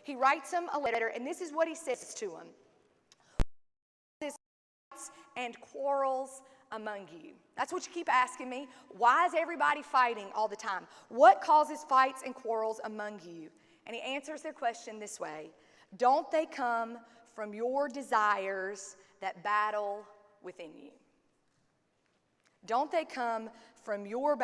He writes them a letter, and this is what he says to them. And quarrels among you. That's what you keep asking me. Why is everybody fighting all the time? What causes fights and quarrels among you? And he answers their question this way. Don't they come from your desires that battle within you? Don't they come from your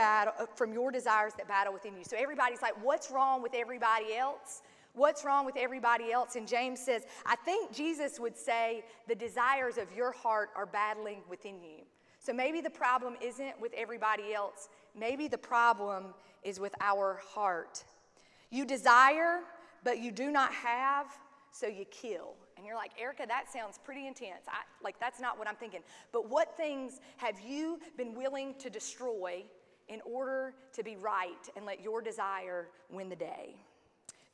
desires that battle within you? So everybody's like, what's wrong with everybody else? What's wrong with everybody else? And James says, I think Jesus would say the desires of your heart are battling within you. So maybe the problem isn't with everybody else. Maybe the problem is with our heart. You desire, but you do not have, so you kill. And you're like, Erica, that sounds pretty intense. That's not what I'm thinking. But what things have you been willing to destroy in order to be right and let your desire win the day?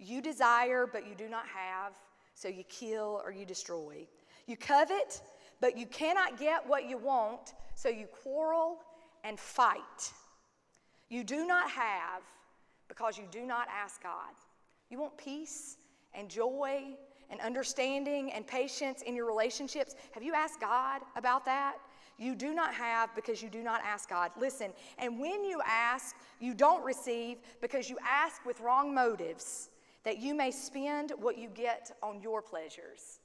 You desire, but you do not have, so you kill or you destroy. You covet, but you cannot get what you want, so you quarrel and fight. You do not have because you do not ask God. You want peace and joy and understanding and patience in your relationships. Have you asked God about that? You do not have because you do not ask God. Listen, and when you ask, you don't receive because you ask with wrong motives, that you may spend what you get on your pleasures.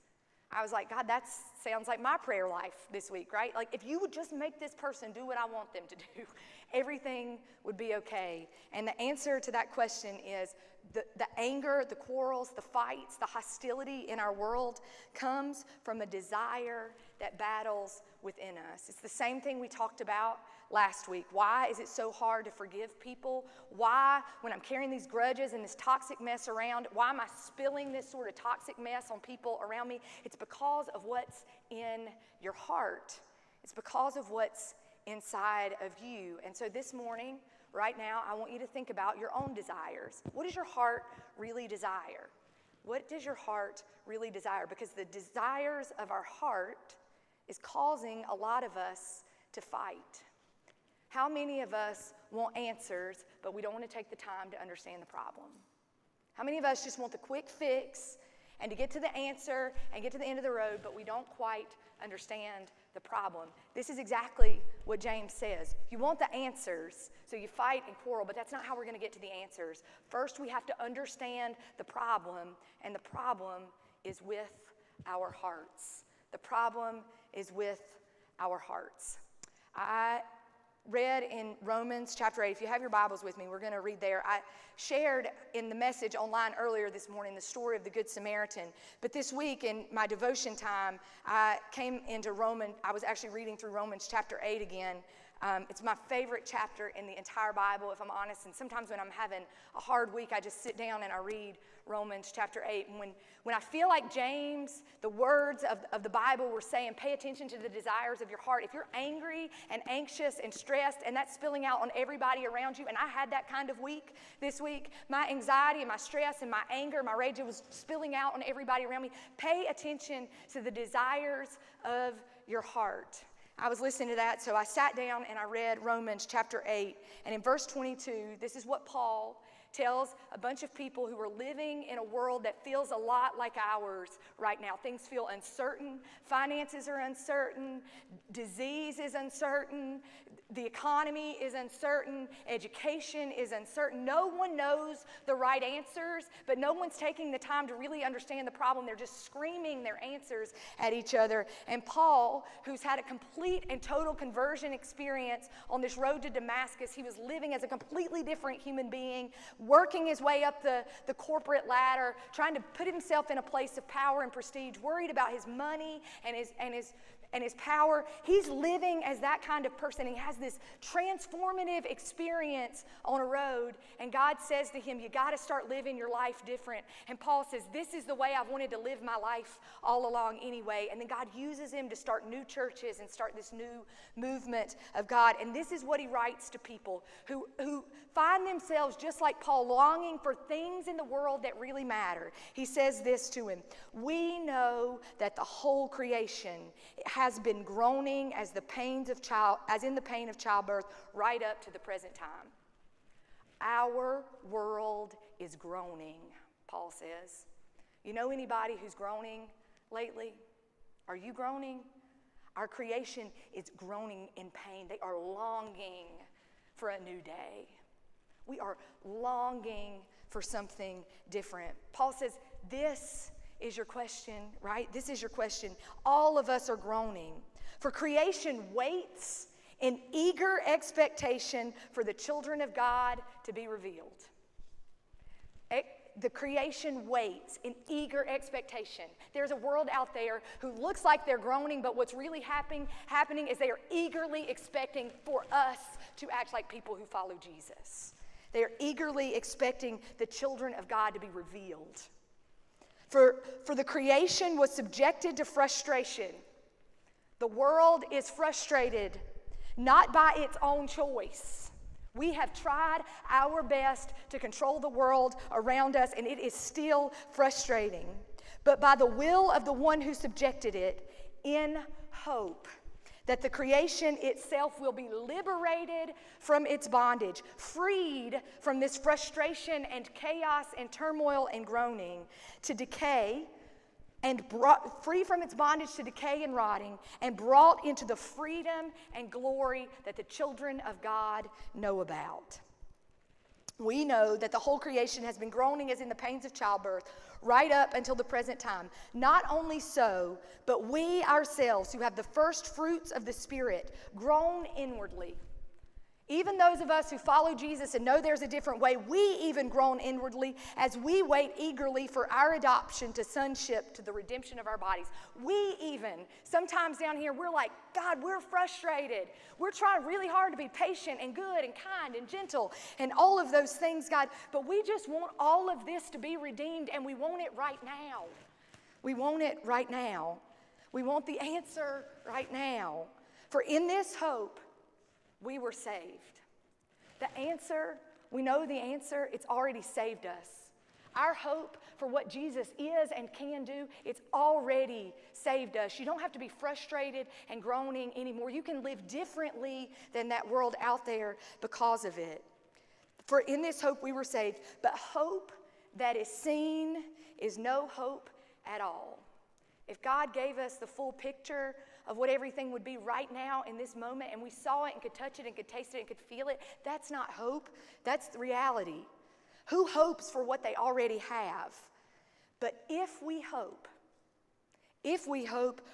I was like, God, that sounds like my prayer life this week, right? Like, if you would just make this person do what I want them to do, everything would be okay. And the answer to that question is the anger, the quarrels, the fights, the hostility in our world comes from a desire that battles within us. It's the same thing we talked about last week. Why is it so hard to forgive people? Why, when I'm carrying these grudges and this toxic mess around, why am I spilling this sort of toxic mess on people around me? It's because of what's in your heart. It's because of what's inside of you. And so this morning, right now, I want you to think about your own desires. What does your heart really desire? What does your heart really desire? Because the desires of our heart is causing a lot of us to fight. How many of us want answers, but we don't want to take the time to understand the problem? How many of us just want the quick fix and to get to the answer and get to the end of the road, but we don't quite understand the problem? This is exactly what James says. You want the answers, so you fight and quarrel, but that's not how we're going to get to the answers. First, we have to understand the problem, and the problem is with our hearts. The problem is with our hearts. I read in Romans chapter 8. If you have your Bibles with me, we're going to read there. I shared in the message online earlier this morning the story of the Good Samaritan. But this week in my devotion time, I came into Romans. I was actually reading through Romans chapter 8 again. It's my favorite chapter in the entire Bible, if I'm honest. And sometimes when I'm having a hard week, I just sit down and I read Romans chapter 8. And when I feel like James, the words of the Bible were saying, pay attention to the desires of your heart. If you're angry and anxious and stressed and that's spilling out on everybody around you, and I had that kind of week this week, my anxiety and my stress and my anger, my rage, it was spilling out on everybody around me. Pay attention to the desires of your heart. I was listening to that, so I sat down and I read Romans chapter 8. And in verse 22, this is what Paul tells a bunch of people who are living in a world that feels a lot like ours right now. Things feel uncertain. Finances are uncertain. Disease is uncertain. The economy is uncertain. Education is uncertain. No one knows the right answers, but no one's taking the time to really understand the problem. They're just screaming their answers at each other. And Paul, who's had a complete and total conversion experience on this road to Damascus, he was living as a completely different human being, working his way up the corporate ladder, trying to put himself in a place of power and prestige, worried about his money and his power. He's living as that kind of person. He has this transformative experience on a road, and God says to him, you got to start living your life different. And Paul says, this is the way I've wanted to live my life all along anyway. And then God uses him to start new churches and start this new movement of God. And this is what he writes to people who find themselves just like Paul, longing for things in the world that really matter. He says this to him: we know that the whole creation has been groaning as in the pain of childbirth right up to the present time. Our world is groaning, Paul says. You know anybody who's groaning lately? Are you groaning? Our creation is groaning in pain. They are longing for a new day. We are longing for something different. Paul says, this is your question, right? This is your question. All of us are groaning. For creation waits in eager expectation for the children of God to be revealed. The creation waits in eager expectation. There's a world out there who looks like they're groaning, but what's really happening is they are eagerly expecting for us to act like people who follow Jesus. They are eagerly expecting the children of God to be revealed. For the creation was subjected to frustration. The world is frustrated, not by its own choice. We have tried our best to control the world around us, and it is still frustrating. But by the will of the one who subjected it, in hope that the creation itself will be liberated from its bondage, freed from this frustration and chaos and turmoil and groaning to decay, and free from its bondage to decay and rotting, and brought into the freedom and glory that the children of God know about. We know that the whole creation has been groaning as in the pains of childbirth right up until the present time. Not only so, but we ourselves who have the first fruits of the Spirit groan inwardly. Even those of us who follow Jesus and know there's a different way, we even groan inwardly as we wait eagerly for our adoption to sonship, to the redemption of our bodies. We even, sometimes down here, we're like, God, we're frustrated. We're trying really hard to be patient and good and kind and gentle and all of those things, God. But we just want all of this to be redeemed, and we want it right now. We want it right now. We want the answer right now. For in this hope, we were saved. The answer, we know the answer, it's already saved us. Our hope for what Jesus is and can do, it's already saved us. You don't have to be frustrated and groaning anymore. You can live differently than that world out there because of it. For in this hope we were saved, but hope that is seen is no hope at all. If God gave us the full picture of what everything would be right now in this moment, and we saw it and could touch it and could taste it and could feel it, that's not hope, that's the reality. Who hopes for what they already have? But if we hope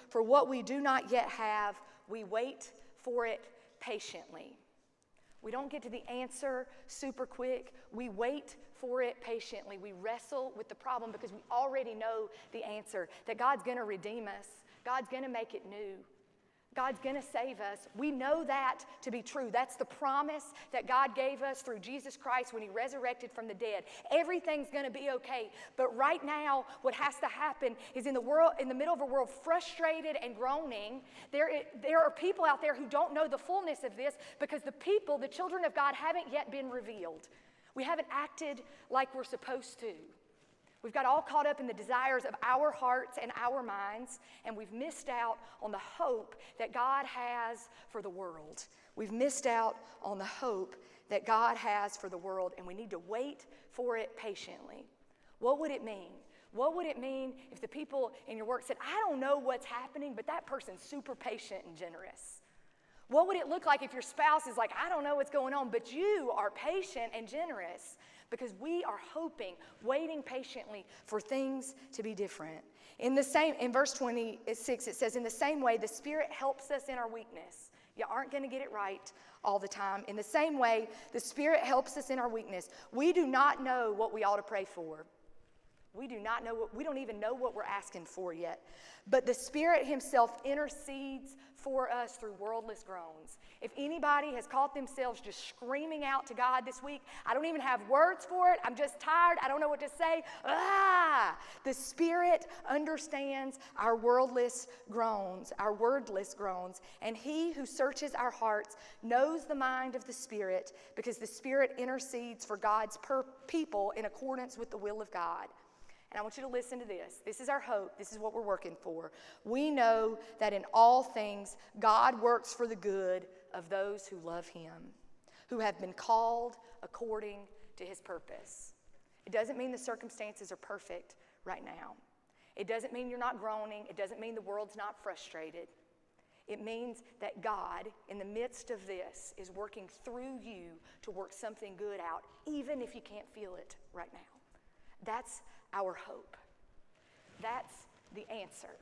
for what we do not yet have, we wait for it patiently. We don't get to the answer super quick. We wait for it patiently. We wrestle with the problem because we already know the answer, that God's going to redeem us. God's going to make it new. God's going to save us. We know that to be true. That's the promise that God gave us through Jesus Christ when he resurrected from the dead. Everything's going to be okay. But right now, what has to happen is in the middle of a world frustrated and groaning, there are people out there who don't know the fullness of this because the children of God, haven't yet been revealed. We haven't acted like we're supposed to. We've got all caught up in the desires of our hearts and our minds, and we've missed out on the hope that God has for the world. We've missed out on the hope that God has for the world, and we need to wait for it patiently. What would it mean? What would it mean if the people in your work said, I don't know what's happening, but that person's super patient and generous? What would it look like if your spouse is like, I don't know what's going on, but you are patient and generous? Because we are hoping, waiting patiently for things to be different. In verse 26, it says, in the same way, the Spirit helps us in our weakness. You aren't going to get it right all the time. In the same way, the Spirit helps us in our weakness. We do not know what we ought to pray for. We don't even know what we're asking for yet. But the Spirit himself intercedes for us through wordless groans. If anybody has caught themselves just screaming out to God this week, I don't even have words for it, I'm just tired, I don't know what to say. The Spirit understands our wordless groans, and he who searches our hearts knows the mind of the Spirit, because the Spirit intercedes for God's people in accordance with the will of God. And I want you to listen to this. This is our hope. This is what we're working for. We know that in all things, God works for the good of those who love him, who have been called according to his purpose. It doesn't mean the circumstances are perfect right now. It doesn't mean you're not groaning. It doesn't mean the world's not frustrated. It means that God, in the midst of this, is working through you to work something good out, even if you can't feel it right now. That's our hope. That's the answer.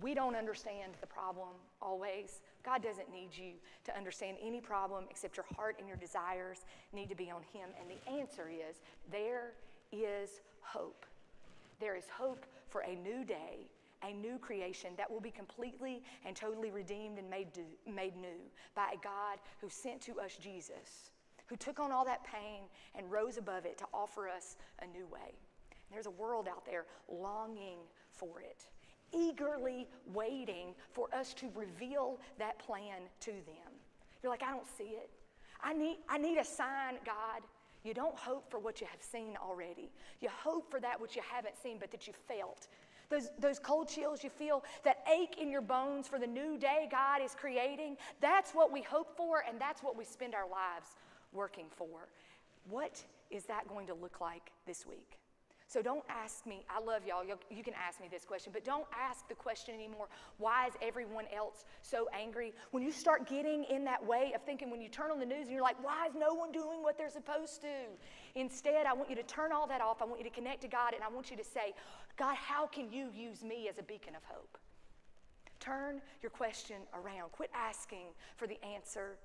We don't understand the problem always. God doesn't need you to understand any problem except your heart and your desires need to be on Him. And the answer is, there is hope. There is hope for a new day, a new creation that will be completely and totally redeemed and made new by a God who sent to us Jesus, who took on all that pain and rose above it to offer us a new way. And there's a world out there longing for it, eagerly waiting for us to reveal that plan to them. You're like, I don't see it. I need a sign, God. You don't hope for what you have seen already. You hope for that which you haven't seen, but that you felt. Those cold chills you feel, that ache in your bones for the new day God is creating, that's what we hope for, and that's what we spend our lives working for. What is that going to look like this week? So don't ask me, I love y'all, you can ask me this question, but don't ask the question anymore, why is everyone else so angry? When you start getting in that way of thinking, when you turn on the news and you're like, why is no one doing what they're supposed to? Instead, I want you to turn all that off. I want you to connect to God, and I want you to say, God, how can you use me as a beacon of hope? Turn your question around. Quit asking for the answer.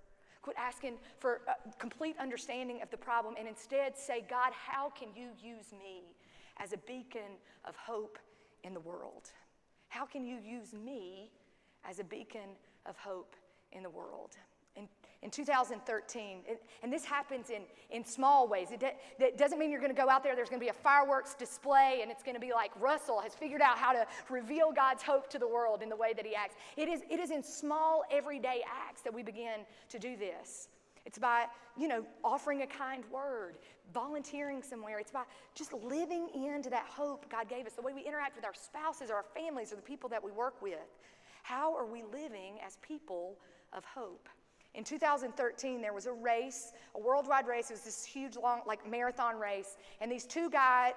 Quit asking for complete understanding of the problem, and instead say, God, how can you use me as a beacon of hope in the world? How can you use me as a beacon of hope in the world? In 2013, and this happens in small ways. That doesn't mean you're going to go out there, there's going to be a fireworks display, and it's going to be like Russell has figured out how to reveal God's hope to the world in the way that he acts. It is in small, everyday acts that we begin to do this. It's by, offering a kind word, volunteering somewhere. It's by just living into that hope God gave us, the way we interact with our spouses or our families or the people that we work with. How are we living as people of hope? In 2013, there was a race, a worldwide race. It was this huge, long, marathon race, and these two guys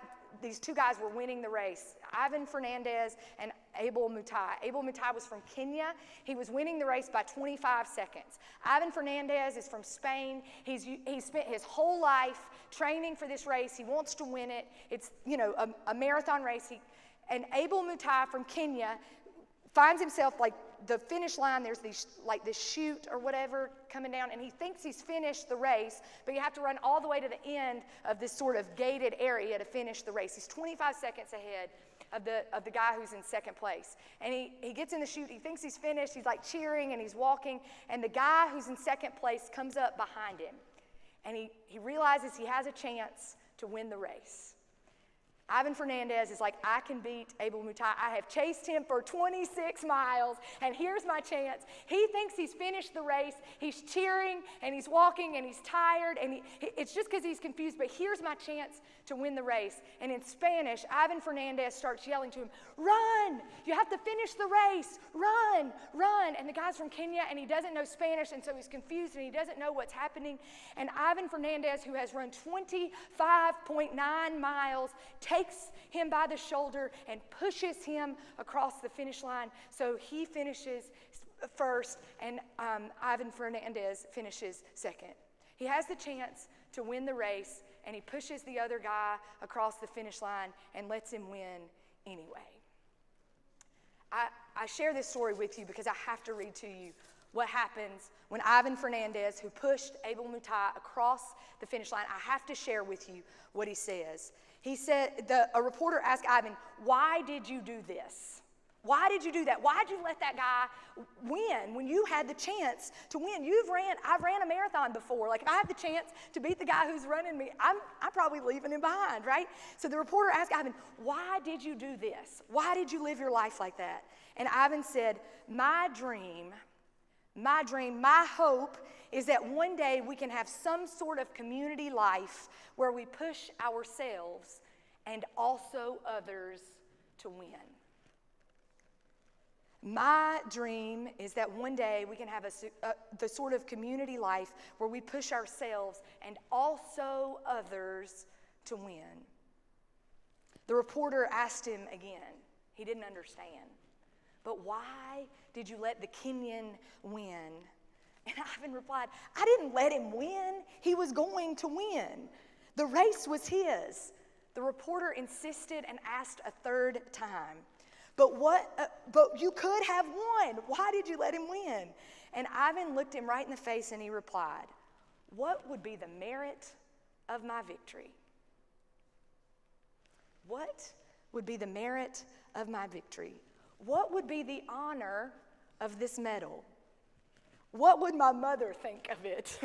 were winning the race, Ivan Fernandez and Abel Mutai. Abel Mutai was from Kenya. He was winning the race by 25 seconds. Ivan Fernandez is from Spain. He's spent his whole life training for this race. He wants to win it. It's, a marathon race. And Abel Mutai from Kenya finds himself the finish line, there's this chute or whatever coming down, and he thinks he's finished the race, but you have to run all the way to the end of this sort of gated area to finish the race. He's 25 seconds ahead of the guy who's in second place. And he gets in the chute, he thinks he's finished, he's cheering and he's walking, and the guy who's in second place comes up behind him. And he realizes he has a chance to win the race. Ivan Fernandez is like, I can beat Abel Mutai. I have chased him for 26 miles, and here's my chance. He thinks he's finished the race. He's cheering, and he's walking, and he's tired, and it's just because he's confused, but here's my chance to win the race. And in Spanish, Ivan Fernandez starts yelling to him, run! You have to finish the race. Run! Run! And the guy's from Kenya, and he doesn't know Spanish, and so he's confused, and he doesn't know what's happening. And Ivan Fernandez, who has run 25.9 miles, takes him by the shoulder and pushes him across the finish line. So he finishes first, and Ivan Fernandez finishes second. He has the chance to win the race, and he pushes the other guy across the finish line and lets him win anyway. I share this story with you because I have to read to you what happens when Ivan Fernandez, who pushed Abel Mutai across the finish line, I have to share with you what he says. He said, a reporter asked Ivan, why did you do this? Why did you do that? Why did you let that guy win when you had the chance to win? I've ran a marathon before. If I have the chance to beat the guy who's running me, I'm probably leaving him behind, right? So the reporter asked Ivan, why did you do this? Why did you live your life like that? And Ivan said, my dream, my hope is that one day we can have some sort of community life where we push ourselves and also others to win. My dream is that one day we can have the sort of community life where we push ourselves and also others to win. The reporter asked him again. He didn't understand. But why did you let the Kenyan win? And Ivan replied, I didn't let him win. He was going to win. The race was his. The reporter insisted and asked a third time. But you could have won. Why did you let him win? And Ivan looked him right in the face and he replied, what would be the merit of my victory? What would be the merit of my victory? What would be the honor of this medal? What would my mother think of it?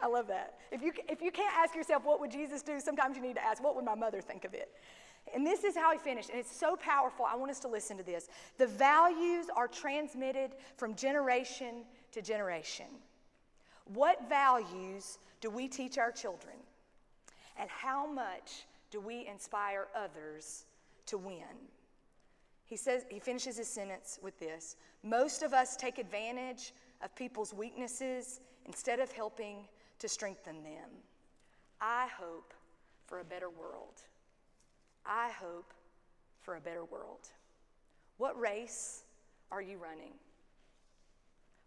I love that. If you can't ask yourself, what would Jesus do? Sometimes you need to ask, what would my mother think of it? And this is how he finished, and it's so powerful. I want us to listen to this. The values are transmitted from generation to generation. What values do we teach our children? And how much do we inspire others to win? He finishes his sentence with this. Most of us take advantage of people's weaknesses instead of helping to strengthen them. I hope for a better world. I hope for a better world. What race are you running?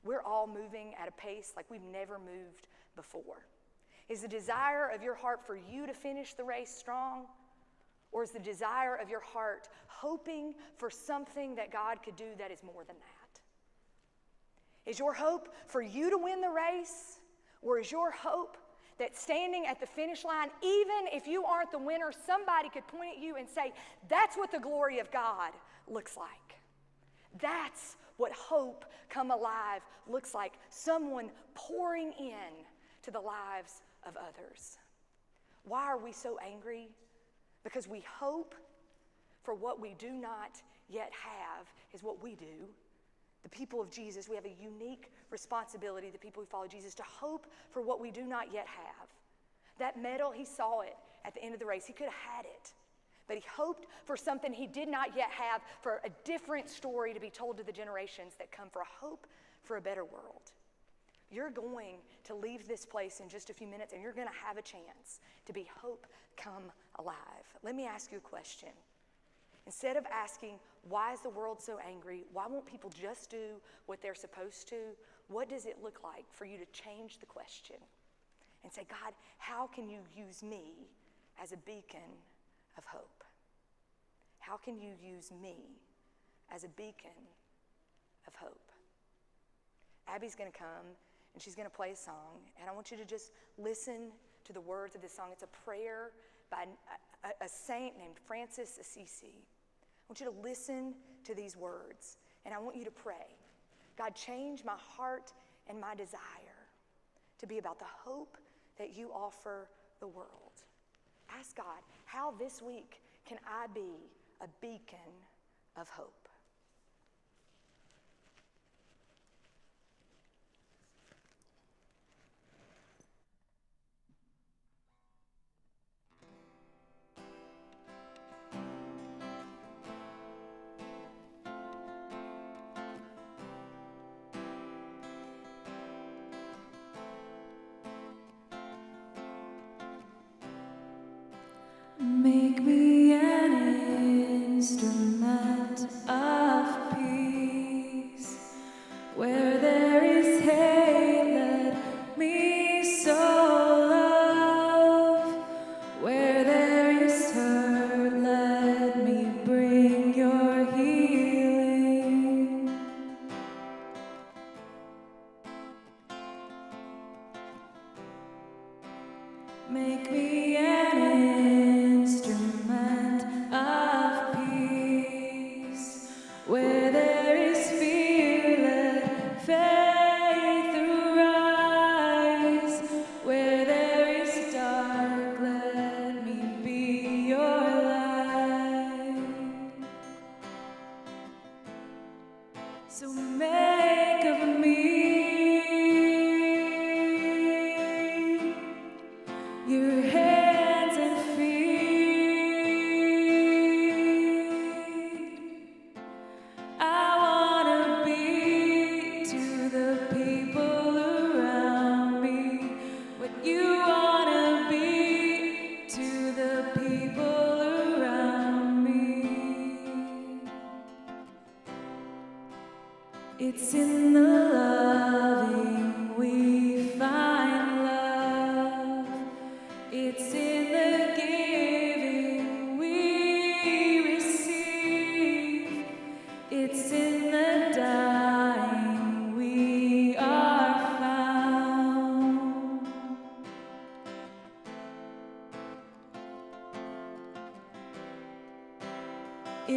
We're all moving at a pace like we've never moved before. Is the desire of your heart for you to finish the race strong? Or is the desire of your heart hoping for something that God could do that is more than that? Is your hope for you to win the race? Or is your hope that standing at the finish line, even if you aren't the winner, somebody could point at you and say, that's what the glory of God looks like. That's what hope come alive looks like. Someone pouring in to the lives of others. Why are we so angry? Because we hope for what we do not yet have is what we do. The people of Jesus, we have a unique responsibility, the people who follow Jesus, to hope for what we do not yet have. That medal, he saw it at the end of the race. He could have had it, but he hoped for something he did not yet have, for a different story to be told to the generations that come, for a hope for a better world. You're going to leave this place in just a few minutes, and you're going to have a chance to be hope come alive. Let me ask you a question. Instead of asking, why is the world so angry? Why won't people just do what they're supposed to? What does it look like for you to change the question and say, God, how can you use me as a beacon of hope? How can you use me as a beacon of hope? Abby's going to come and she's going to play a song, and I want you to just listen to the words of this song. It's a prayer by a saint named Francis Assisi. I want you to listen to these words, and I want you to pray. God, change my heart and my desire to be about the hope that you offer the world. Ask God, how this week can I be a beacon of hope? Make me an instrument of peace. Where there is hate, let me sow love. Where there is hurt, let me bring your healing. Make me an instrument of peace. Where there is fear, let faith arise. Where there is dark, let me be your light. So make of me your head.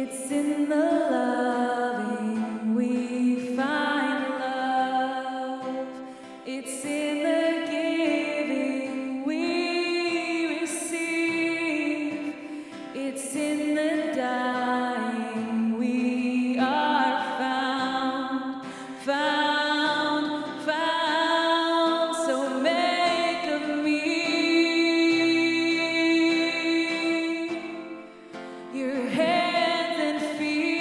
It's in the loving we find love. It's in the giving we receive. It's in the dying we are found, found, found. So make of me your hands and feet.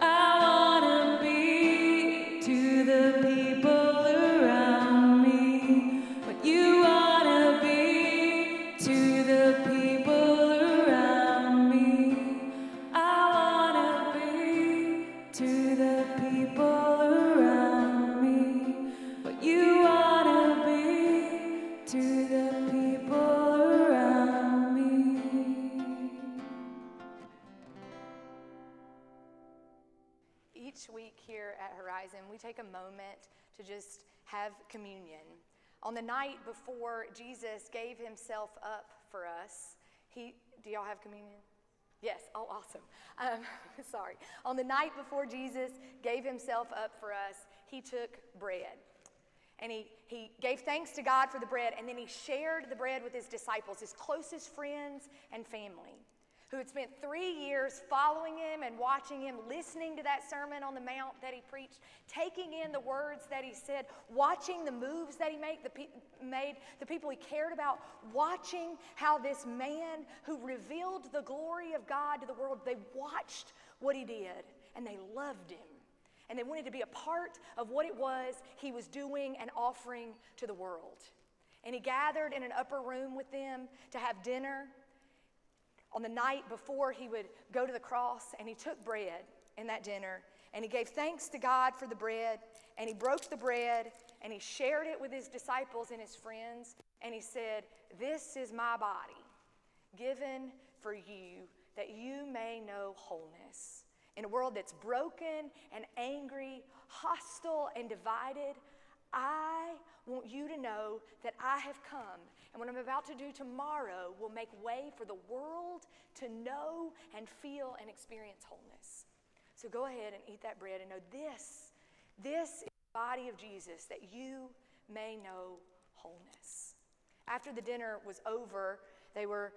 I wanna be to the people around me what you wanna be to the people around me. I wanna be to the people around me what you wanna be to the people around me. Each week here at Horizon, we take a moment to just have communion. On the night before Jesus gave himself up for us, do y'all have communion? Yes, oh, awesome. Sorry. On the night before Jesus gave himself up for us, he took bread. And he gave thanks to God for the bread, and then he shared the bread with his disciples, his closest friends and family, who had spent 3 years following him and watching him, listening to that Sermon on the Mount that he preached, taking in the words that he said, watching the moves that he made, the people he cared about, watching how this man who revealed the glory of God to the world, they watched what he did, and they loved him. And they wanted to be a part of what it was he was doing and offering to the world. And he gathered in an upper room with them to have dinner. On the night before he would go to the cross, and he took bread in that dinner, and he gave thanks to God for the bread, and he broke the bread, and he shared it with his disciples and his friends, and he said, "This is my body, given for you, that you may know wholeness." In a world that's broken and angry, hostile and divided, I want you to know that I have come, and what I'm about to do tomorrow will make way for the world to know and feel and experience wholeness. So go ahead and eat that bread and know this is the body of Jesus, that you may know wholeness. After the dinner was over, they were,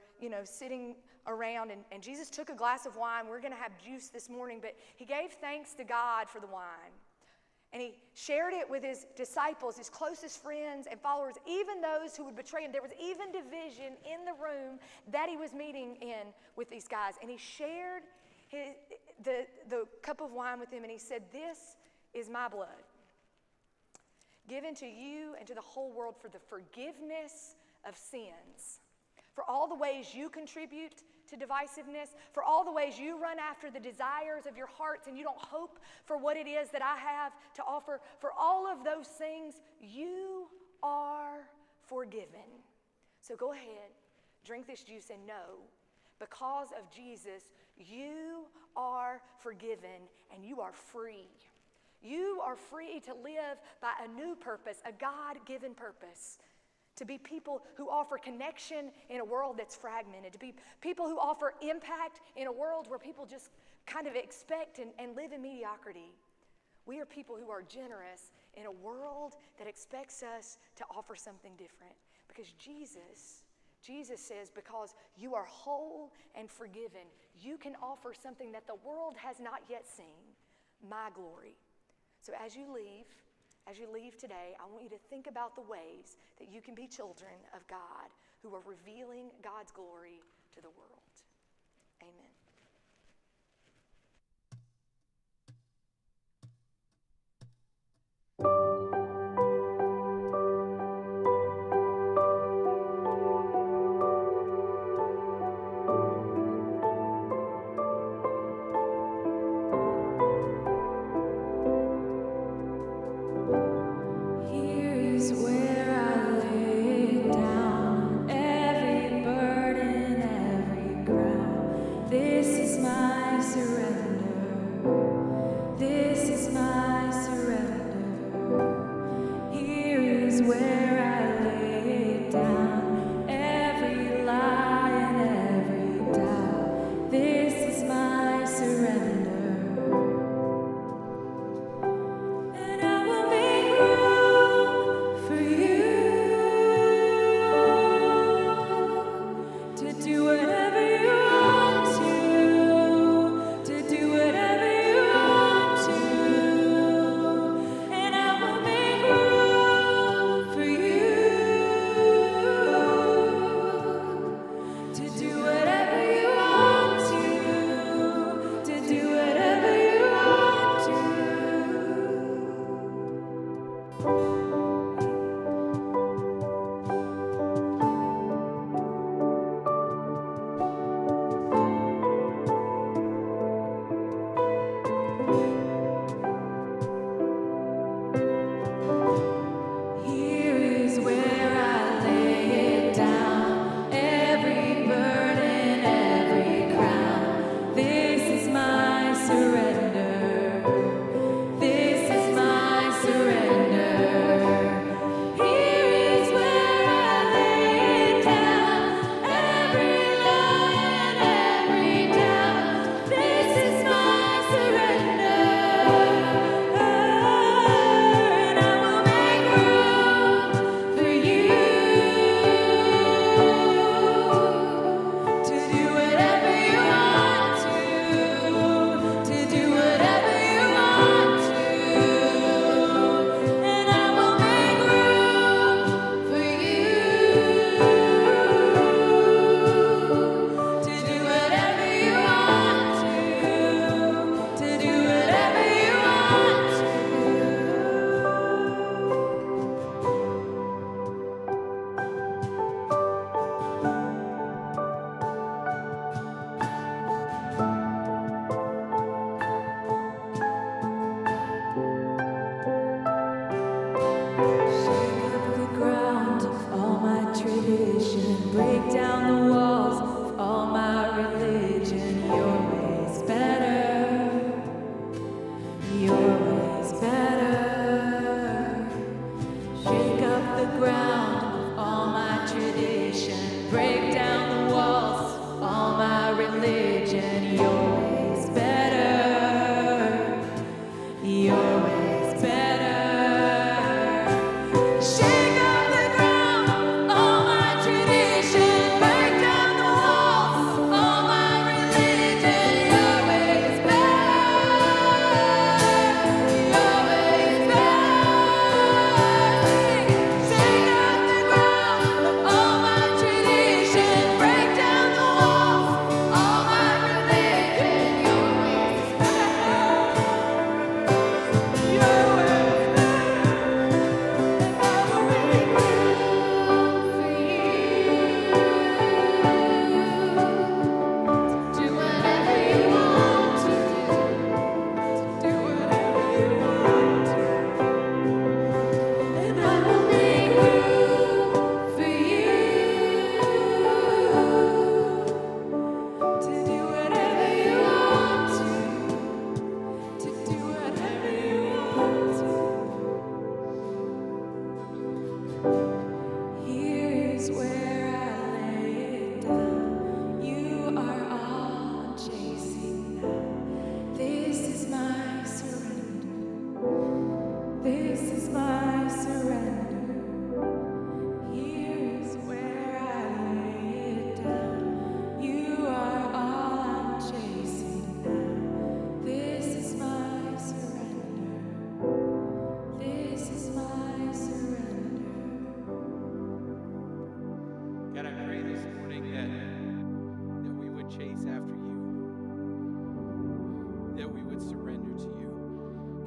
sitting around, and Jesus took a glass of wine. We're going to have juice this morning, but he gave thanks to God for the wine. And he shared it with his disciples, his closest friends and followers, even those who would betray him. There was even division in the room that he was meeting in with these guys. And he shared the cup of wine with them, and he said, "This is my blood, given to you and to the whole world for the forgiveness of sins. For all the ways you contribute to divisiveness, for all the ways you run after the desires of your hearts and you don't hope for what it is that I have to offer, for all of those things, you are forgiven." So go ahead, drink this juice, and know, because of Jesus, you are forgiven and you are free. You are free to live by a new purpose, a God-given purpose. To be people who offer connection in a world that's fragmented. To be people who offer impact in a world where people just kind of expect and live in mediocrity. We are people who are generous in a world that expects us to offer something different. Because Jesus says, because you are whole and forgiven, you can offer something that the world has not yet seen, my glory. So as you leave today, I want you to think about the ways that you can be children of God who are revealing God's glory to the world. Amen. Where I lay it down, every burden, every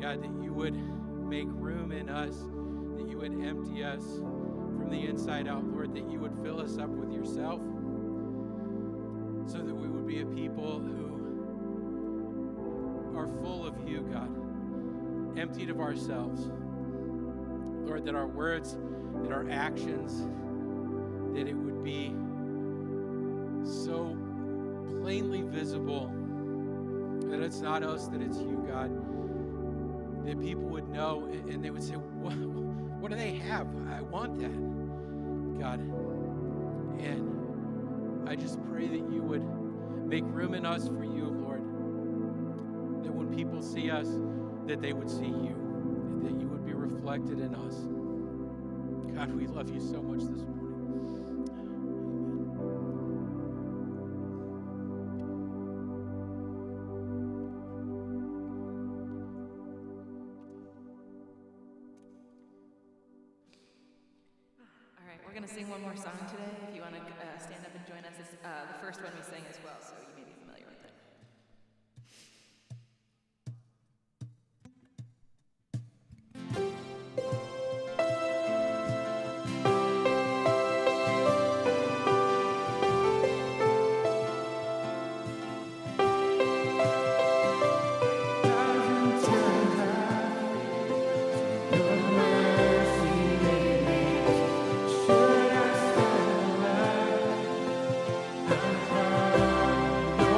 God, that you would make room in us, that you would empty us from the inside out, Lord, that you would fill us up with yourself so that we would be a people who are full of you, God, emptied of ourselves. Lord, that our words, that our actions, that it would be so plainly visible that it's not us, that it's you, God, that people would know and they would say, what do they have? I want that, God. And I just pray that you would make room in us for you, Lord, that when people see us, that they would see you, and that you would be reflected in us. God, we love you so much this morning. All right, we're going to sing one more song today. If you want to stand up and join us, it's the first one we sing as well, so you may be familiar with it. Should I stand alive? I'm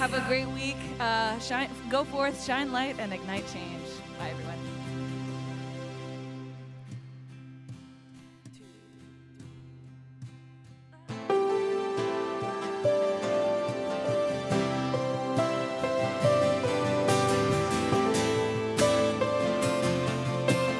Have a great week. Go forth, shine light, and ignite change. Bye, everyone.